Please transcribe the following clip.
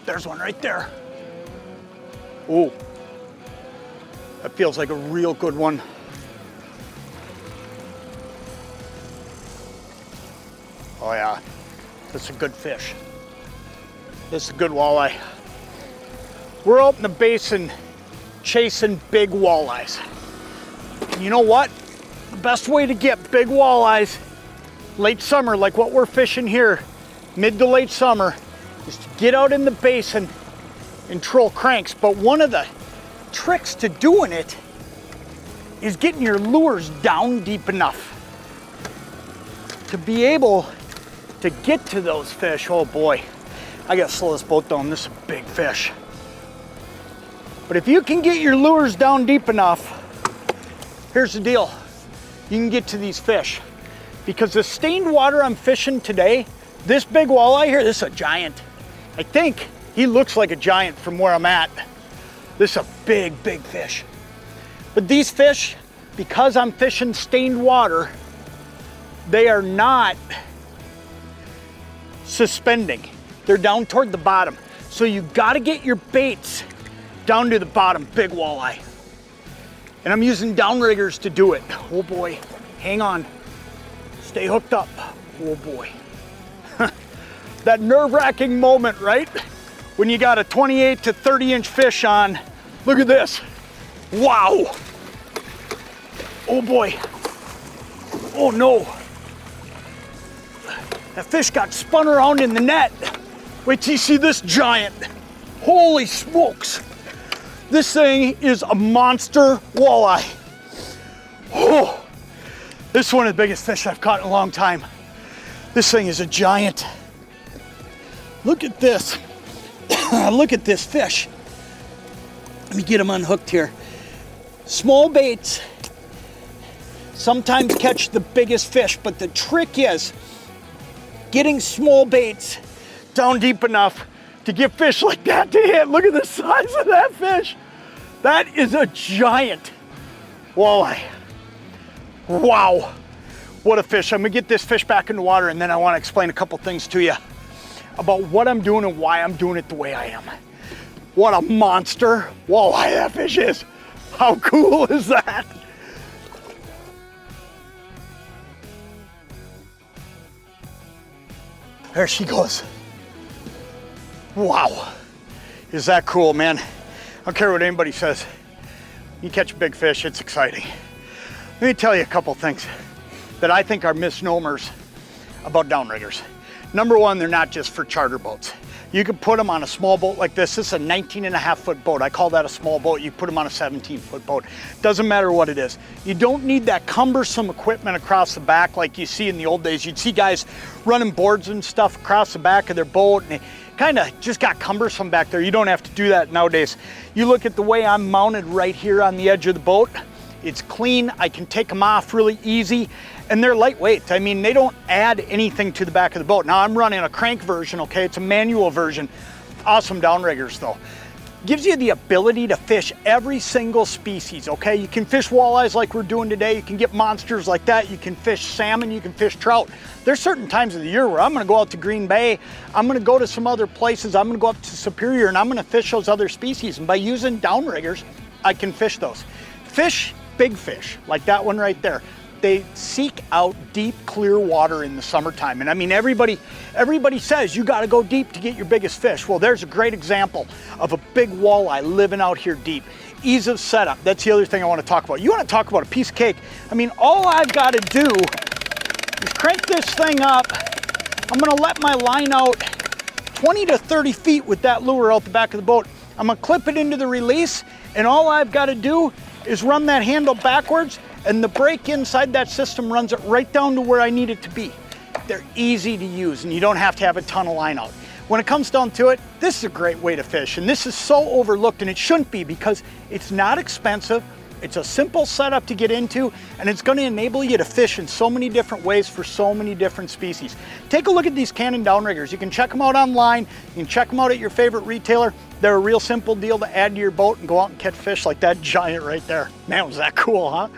there's one right there. Oh, that feels like a real good one. Oh yeah, that's a good fish. This is a good walleye. We're out in the basin chasing big walleyes. And you know what? The best way to get big walleyes late summer, like what we're fishing here, mid to late summer, is to get out in the basin and troll cranks. But one of the tricks to doing it is getting your lures down deep enough to be able to get to those fish. Oh boy, I gotta slow this boat down. This is a big fish. But if you can get your lures down deep enough, here's the deal. You can get to these fish. Because the stained water I'm fishing today, this big walleye here, this is a giant. I think he looks like a giant from where I'm at. This is a big, big fish. But these fish, because I'm fishing stained water, they are not suspending. They're down toward the bottom. So you gotta get your baits down to the bottom, big walleye. And I'm using Downriggers to do it. Oh boy, hang on. Stay hooked up. Oh boy. That nerve-wracking moment, right? When you got a 28 to 30 inch fish on. Look at this. Wow. Oh boy. Oh no. That fish got spun around in the net. Wait till you see this giant. Holy smokes. This thing is a monster walleye. Oh, this is one of the biggest fish I've caught in a long time. This thing is a giant. Look at this. Look at this fish. Let me get him unhooked here. Small baits sometimes catch the biggest fish, but the trick is getting small baits down deep enough to get fish like that to hit. Look at the size of that fish. That is a giant walleye. Wow, what a fish. I'm gonna get this fish back in the water and then I wanna explain a couple things to you about what I'm doing and why I'm doing it the way I am. What a monster walleye that fish is. How cool is that? There she goes. Wow, is that cool, man? I don't care what anybody says. You catch a big fish, it's exciting. Let me tell you a couple things that I think are misnomers about Downriggers. Number one, they're not just for charter boats. You can put them on a small boat like this. This is a 19.5-foot boat. I call that a small boat. You put them on a 17-foot boat. Doesn't matter what it is. You don't need that cumbersome equipment across the back like you see in the old days. You'd see guys running boards and stuff across the back of their boat and they kind of just got cumbersome back there. You don't have to do that nowadays. You look at the way I'm mounted right here on the edge of the boat. It's clean. I can take them off really easy. And they're lightweight. I mean, they don't add anything to the back of the boat. Now I'm running a crank version, okay? It's a manual version. Awesome Downriggers though. Gives you the ability to fish every single species, okay? You can fish walleyes like we're doing today. You can get monsters like that. You can fish salmon, you can fish trout. There's certain times of the year where I'm gonna go out to Green Bay, I'm gonna go to some other places, I'm gonna go up to Superior and I'm gonna fish those other species. And by using Downriggers, I can fish those. Fish big fish, like that one right there. They seek out deep, clear water in the summertime. And I mean, everybody says you gotta go deep to get your biggest fish. Well, there's a great example of a big walleye living out here deep. Ease of setup, that's the other thing I wanna talk about. You wanna talk about a piece of cake. I mean, all I've gotta do is crank this thing up. I'm gonna let my line out 20 to 30 feet with that lure out the back of the boat. I'm gonna clip it into the release, and all I've gotta do is run that handle backwards, and the brake inside that system runs it right down to where I need it to be. They're easy to use and you don't have to have a ton of line out. When it comes down to it, this is a great way to fish, and this is so overlooked, and it shouldn't be because it's not expensive. It's a simple setup to get into, and it's going to enable you to fish in so many different ways for so many different species. Take a look at these Canon Downriggers. You can check them out online. You can check them out at your favorite retailer. They're a real simple deal to add to your boat and go out and catch fish like that giant right there. Man, was that cool, huh?